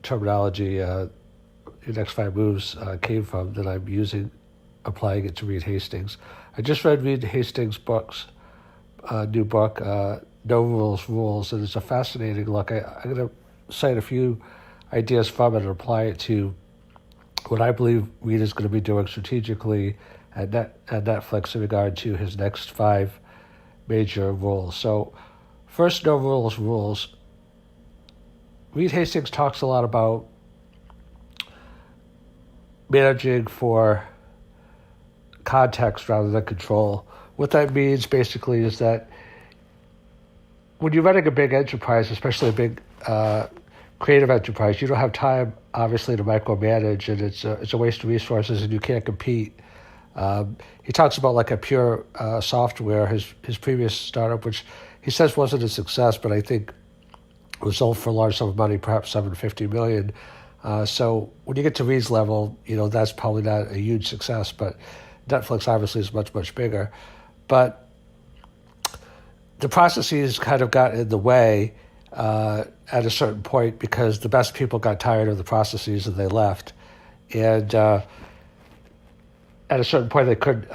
terminology your next 5 moves came from that I'm using, applying it to Reed Hastings. I just read Reed Hastings' new book, No Rules, Rules, and it's a fascinating look. I'm going to cite a few ideas from it and apply it to what I believe Reed is going to be doing strategically at Netflix in regard to his next 5 major rules. So first, no rules, rules. Reed Hastings talks a lot about managing for context rather than control. What that means basically is that when you're running a big enterprise, especially a big creative enterprise, you don't have time, obviously, to micromanage, and it's a waste of resources, and you can't compete. He talks about like a pure software, his previous startup, which he says wasn't a success, but I think was sold for a large sum of money, perhaps $750 million. So when you get to Reed's level, that's probably not a huge success, but Netflix obviously is much, much bigger. But the processes kind of got in the way at a certain point because the best people got tired of the processes and they left. And at a certain point, they couldn't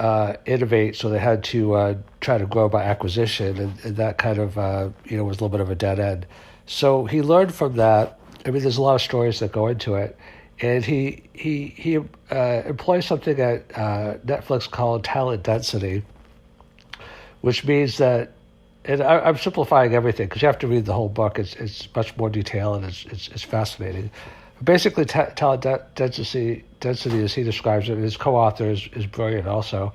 innovate, so they had to try to grow by acquisition, and that kind of was a little bit of a dead end. So he learned from that. I mean, there's a lot of stories that go into it, and he employs something at Netflix called talent density, which means that, and I'm simplifying everything because you have to read the whole book. It's much more detailed and it's fascinating. Basically, talent density, as he describes it, and his co-author is brilliant also,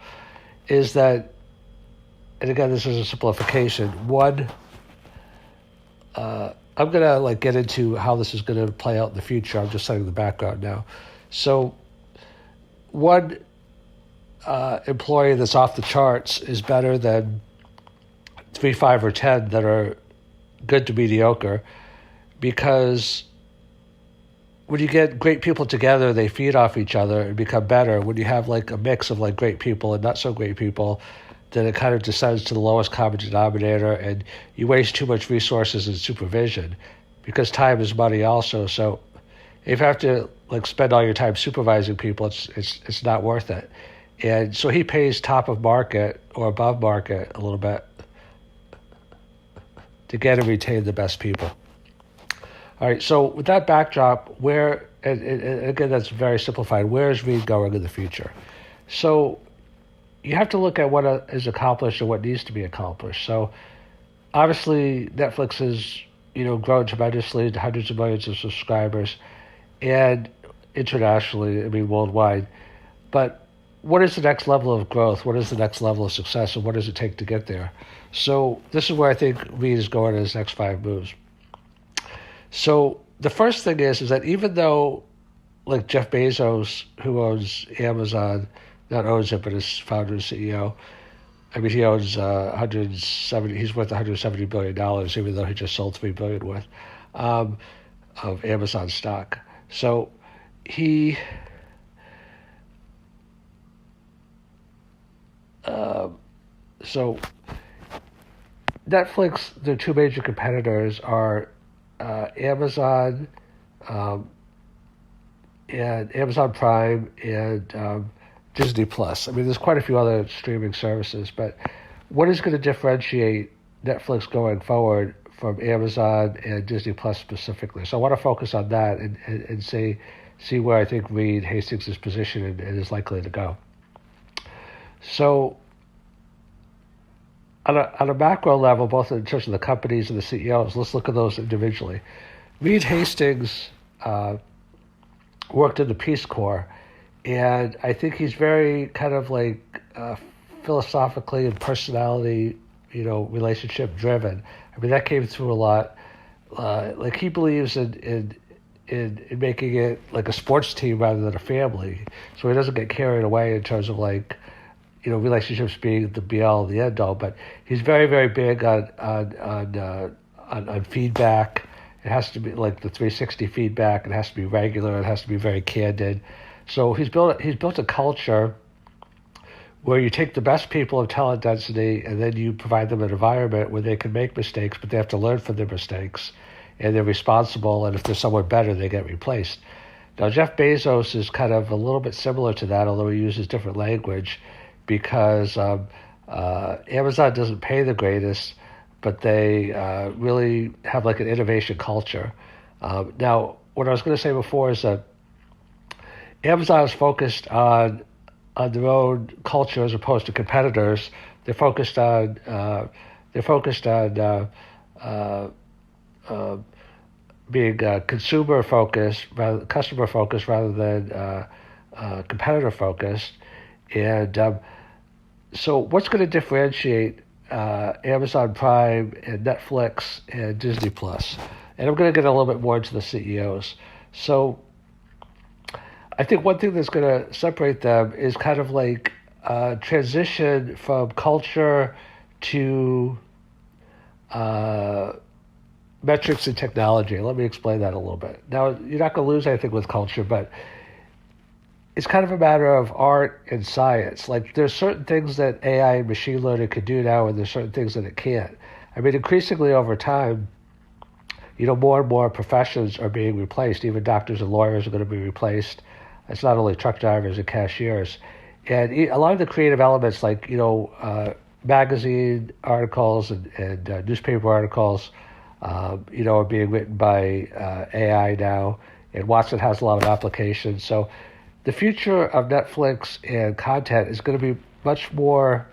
is that, and again, this is a simplification. One, I'm going to get into how this is going to play out in the future. I'm just setting the background now. So one employee that's off the charts is better than 3, 5, or 10 that are good to mediocre, because when you get great people together, they feed off each other and become better. When you have a mix of great people and not so great people, then it kind of descends to the lowest common denominator, and you waste too much resources in supervision, because time is money also. So if you have to spend all your time supervising people, it's not worth it. And so he pays top of market or above market a little bit to get and retain the best people. All right, so with that backdrop, and again, that's very simplified, where is Reed going in the future? So you have to look at what is accomplished and what needs to be accomplished. So obviously, Netflix has grown tremendously to hundreds of millions of subscribers, and internationally, worldwide. But what is the next level of growth? What is the next level of success, and what does it take to get there? So this is where I think Reed is going in his next 5 moves. So the first thing is that even though Jeff Bezos, who owns Amazon, not owns it, but is founder and CEO, he owns he's worth $170 billion, even though he just sold $3 billion worth of Amazon stock. So so Netflix, their 2 major competitors are Amazon and Amazon Prime and Disney Plus. There's quite a few other streaming services, but what is going to differentiate Netflix going forward from Amazon and Disney Plus specifically? So I want to focus on that and see where I think Reed Hastings is positioned and is likely to go. So on a macro level, both in terms of the companies and the CEOs, let's look at those individually. Reed Hastings worked in the Peace Corps, and I think he's very kind of philosophically and personality, relationship driven. That came through a lot. He believes in making it like a sports team rather than a family, so he doesn't get carried away in terms of relationships being the be all, the end all. But he's very, very big on feedback. It has to be the 360 feedback. It has to be regular. It has to be very candid. So he's built a culture where you take the best people of talent density and then you provide them an environment where they can make mistakes, but they have to learn from their mistakes. and they're responsible, and if there's someone better, they get replaced. Now, Jeff Bezos is kind of a little bit similar to that, although he uses different language, because Amazon doesn't pay the greatest, but they really have like an innovation culture. Now, what I was going to say before is that Amazon is focused on their own culture as opposed to competitors. They're focused on being consumer focused, customer focused, rather than competitor focused. And so, what's going to differentiate Amazon Prime and Netflix and Disney Plus? And I'm going to get a little bit more into the CEOs. So, I think one thing that's going to separate them is kind of like transition from culture to metrics and technology. Let me explain that a little bit. Now, you're not going to lose anything with culture, but it's kind of a matter of art and science. Like, there's certain things that AI and machine learning can do now, and there's certain things that it can't. I mean, increasingly over time, more and more professions are being replaced. Even doctors and lawyers are going to be replaced. It's not only truck drivers and cashiers. And a lot of the creative elements, like, magazine articles and newspaper articles, are being written by AI now. And Watson has a lot of applications. So the future of Netflix and content is going to be much more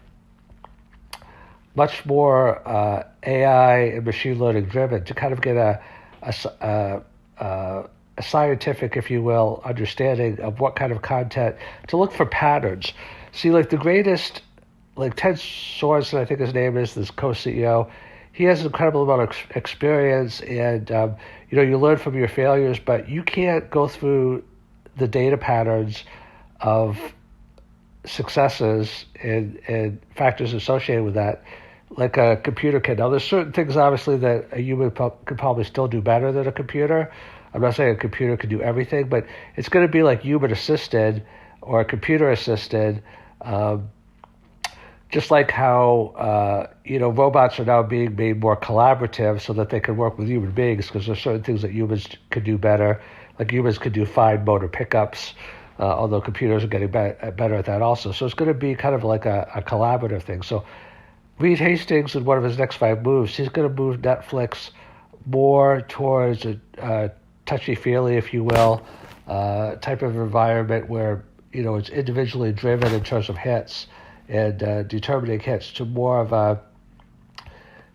AI and machine learning driven, to kind of get a scientific, if you will, understanding of what kind of content to look for patterns. See, like the greatest, like Ted Sorensen, I think his name is, this co-CEO, he has an incredible amount of experience, and you learn from your failures, but you can't go through the data patterns of successes and factors associated with that like a computer can. Now, there's certain things, obviously, that a human could probably still do better than a computer. I'm not saying a computer can do everything, but it's going to be like human assisted or computer assisted, just like how robots are now being made more collaborative so that they can work with human beings, because there's certain things that humans could do better. Like humans could do fine motor pickups, although computers are getting better at that also. So it's going to be kind of like a collaborative thing. So Reed Hastings, in one of his next 5 moves, he's going to move Netflix more towards a touchy-feely, if you will, type of environment where it's individually driven in terms of hits and determining hits, to more of a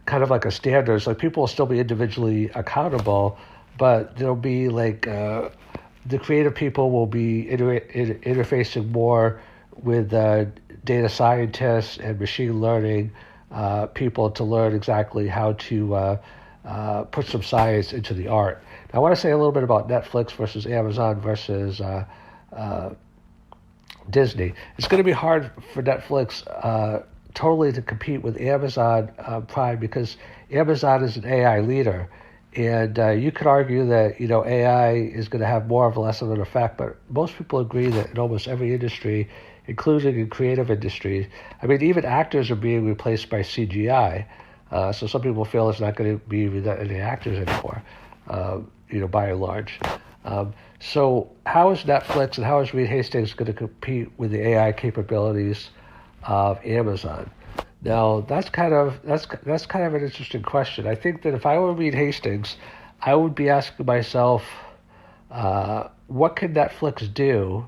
kind of like a standards. Like, people will still be individually accountable, but there'll be like the creative people will be interfacing more with data scientists and machine learning people to learn exactly how to put some science into the art. Now, I want to say a little bit about Netflix versus Amazon versus Disney. It's going to be hard for Netflix totally to compete with Amazon Prime, because Amazon is an AI leader. And you could argue that, AI is going to have more of less of an effect, but most people agree that in almost every industry, including in creative industries, I mean, even actors are being replaced by CGI. So some people feel it's not going to be any actors anymore, by and large. So how is Netflix and how is Reed Hastings going to compete with the AI capabilities of Amazon? Now, that's kind of an interesting question. I think that if I were Reed Hastings, I would be asking myself, what can Netflix do,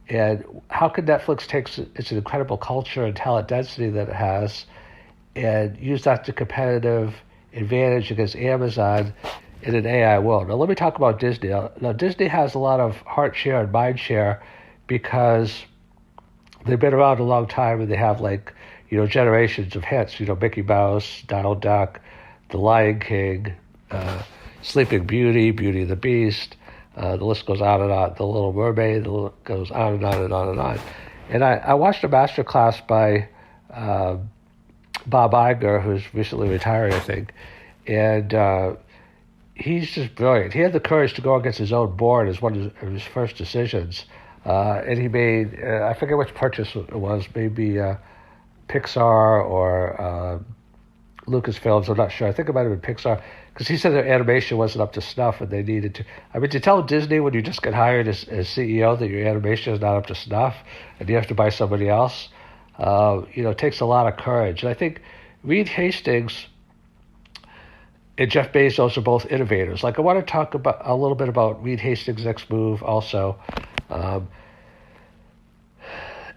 and how can Netflix take its incredible culture and talent density that it has and use that to competitive advantage against Amazon in an AI world? Now, let me talk about Disney. Now, Disney has a lot of heart share and mind share because they've been around a long time, and they have generations of hits. Mickey Mouse, Donald Duck, The Lion King, Sleeping Beauty, Beauty and the Beast. The list goes on and on. The Little Mermaid. The list goes on and on and on and on. And I watched a master class by Bob Iger, who's recently retired, I think, and he's just brilliant. He had the courage to go against his own board as one of his first decisions, and he made I forget which purchase it was, maybe Pixar or Lucasfilms. I'm not sure. I think it might have been Pixar, because he said their animation wasn't up to snuff and they needed to. I mean, to tell Disney when you just get hired as CEO that your animation is not up to snuff and you have to buy somebody else, takes a lot of courage. And I think Reed Hastings and Jeff Bezos are both innovators. Like, I want to talk about a little bit about Reed Hastings' next move also,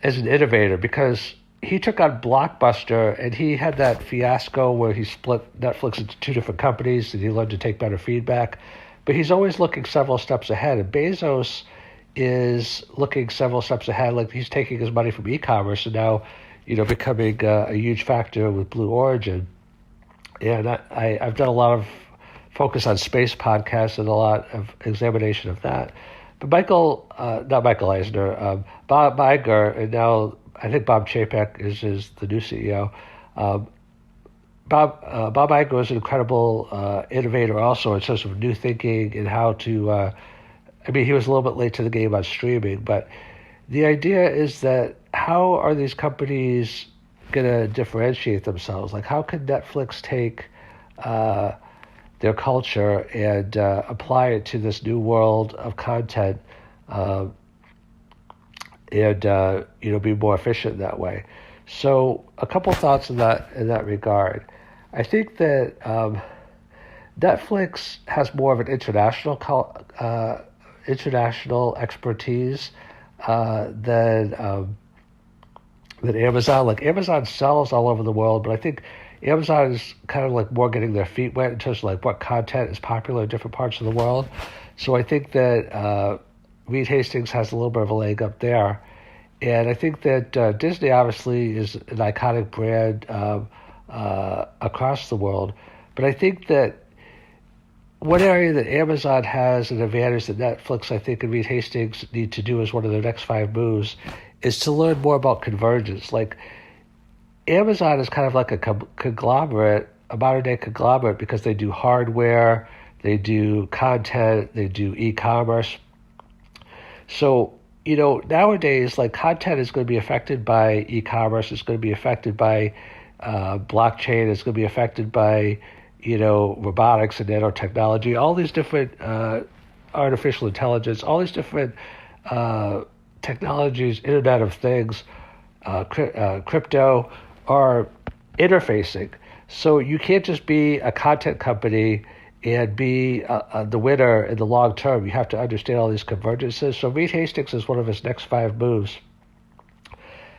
as an innovator, because he took on Blockbuster and he had that fiasco where he split Netflix into two different companies and he learned to take better feedback. But he's always looking several steps ahead. And Bezos is looking several steps ahead. Like, he's taking his money from e-commerce and now, becoming a huge factor with Blue Origin. And I've done a lot of focus on space podcasts and a lot of examination of that. But not Michael Eisner, Bob Iger, and now I think Bob Chapek is the new CEO. Bob Iger was an incredible innovator also in terms of new thinking and how to. He was a little bit late to the game on streaming, but the idea is that how are these companies going to differentiate themselves? Like, how can Netflix take their culture and apply it to this new world of content, and be more efficient that way? So, a couple thoughts in that regard. I think that Netflix has more of an international expertise than Amazon. Like, Amazon sells all over the world, but I think Amazon is kind of like more getting their feet wet in terms of like what content is popular in different parts of the world. So I think that Reed Hastings has a little bit of a leg up there. And I think that Disney obviously is an iconic brand across the world. But I think that one area that Amazon has an advantage that Netflix, I think, and Reed Hastings need to do as one of their next 5 moves is to learn more about convergence. Like, Amazon is kind of like a conglomerate, a modern-day conglomerate, because they do hardware, they do content, they do e-commerce. So, nowadays, like, content is going to be affected by e-commerce, it's going to be affected by blockchain, it's going to be affected by, robotics and nanotechnology, all these different artificial intelligence, all these different technologies, Internet of Things, crypto, are interfacing. So you can't just be a content company and be the winner in the long term. You have to understand all these convergences. So Reed Hastings is one of his next 5 moves.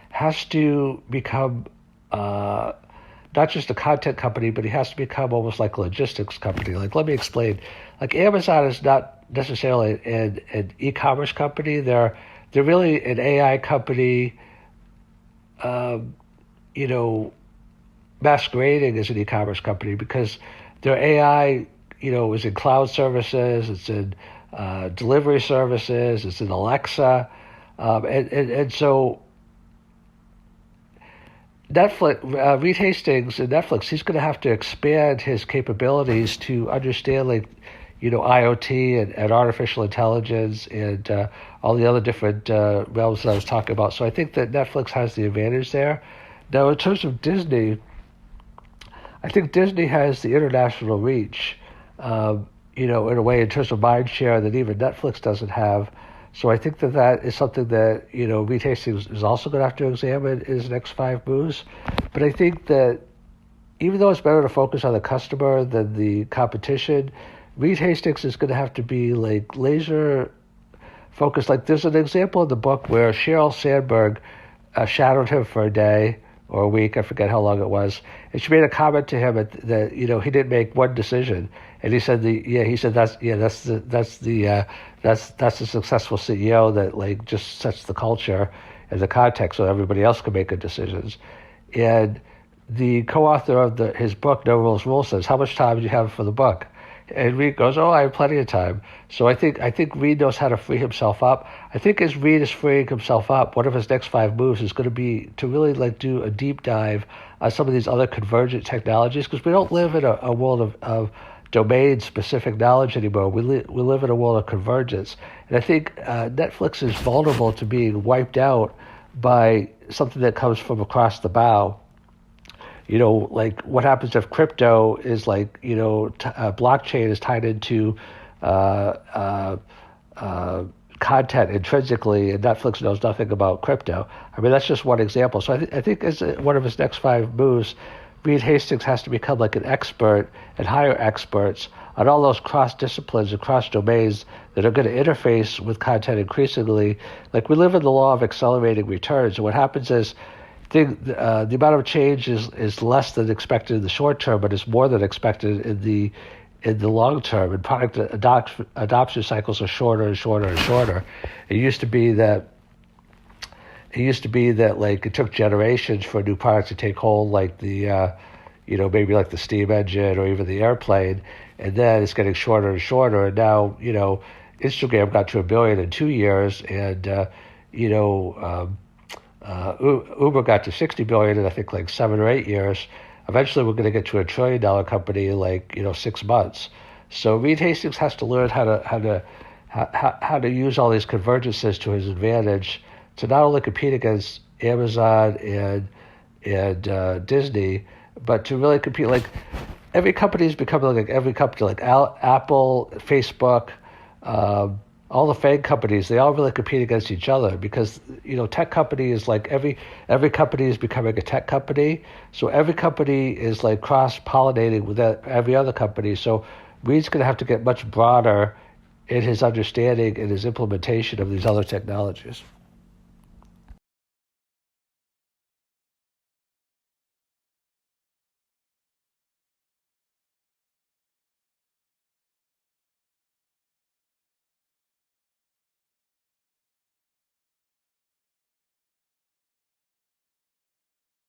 Has to become not just a content company, but he has to become almost like a logistics company. Like, let me explain. Like, Amazon is not necessarily an e-commerce company. They're really an AI company, masquerading as an e-commerce company, because their AI, is in cloud services, it's in delivery services, it's in Alexa, and so Netflix, Reed Hastings and Netflix, he's going to have to expand his capabilities to understand, like, IoT and artificial intelligence and all the other different realms that I was talking about. So I think that Netflix has the advantage there. Now, in terms of Disney, I think Disney has the international reach, in a way, in terms of mind share that even Netflix doesn't have. So I think that is something that, Reed Hastings is also going to have to examine in his next 5 moves. But I think that even though it's better to focus on the customer than the competition, Reed Hastings is going to have to be, like, laser focused. Like, there's an example in the book where Sheryl Sandberg shadowed him for a day or a week, I forget how long it was, and she made a comment to him that he didn't make one decision, and he said that's the successful CEO that, like, just sets the culture and the context so everybody else can make good decisions. And the co-author of his book, No Rules Rules, says, "How much time do you have for the book?" And Reed goes, "Oh, I have plenty of time." So I think Reed knows how to free himself up. I think as Reed is freeing himself up, one of his next 5 moves is going to be to really, like, do a deep dive on some of these other convergent technologies, because we don't live in a world of domain-specific knowledge anymore. We live in a world of convergence. And I think Netflix is vulnerable to being wiped out by something that comes from across the bow. like what happens if crypto is like, blockchain is tied into uh, uh, content intrinsically, and Netflix knows nothing about crypto. I mean, that's just one example. So I think as one of his next 5 moves, Reed Hastings has to become like an expert and hire experts on all those cross disciplines and cross domains that are going to interface with content increasingly. Like we live in the law of accelerating returns, and what happens is the amount of change is less than expected in the short term, but it's more than expected in the long term. And product adoption cycles are shorter and shorter and shorter. It used to be that like it took generations for a new product to take hold, like the maybe like the steam engine or even the airplane, and then it's getting shorter and shorter. And now Instagram got to 1 billion in 2 years, and Uber got to 60 billion in I think like 7 or 8 years. Eventually, we're going to get to $1 trillion company in like 6 months. So Reed Hastings has to learn how to use all these convergences to his advantage to not only compete against Amazon and Disney, but to really compete. Like every company is becoming like every company, like Apple, Facebook, all the FANG companies. They all really compete against each other because tech company is like every company is becoming a tech company. So every company is like cross pollinating with every other company. So Reed's going to have to get much broader in his understanding and his implementation of these other technologies.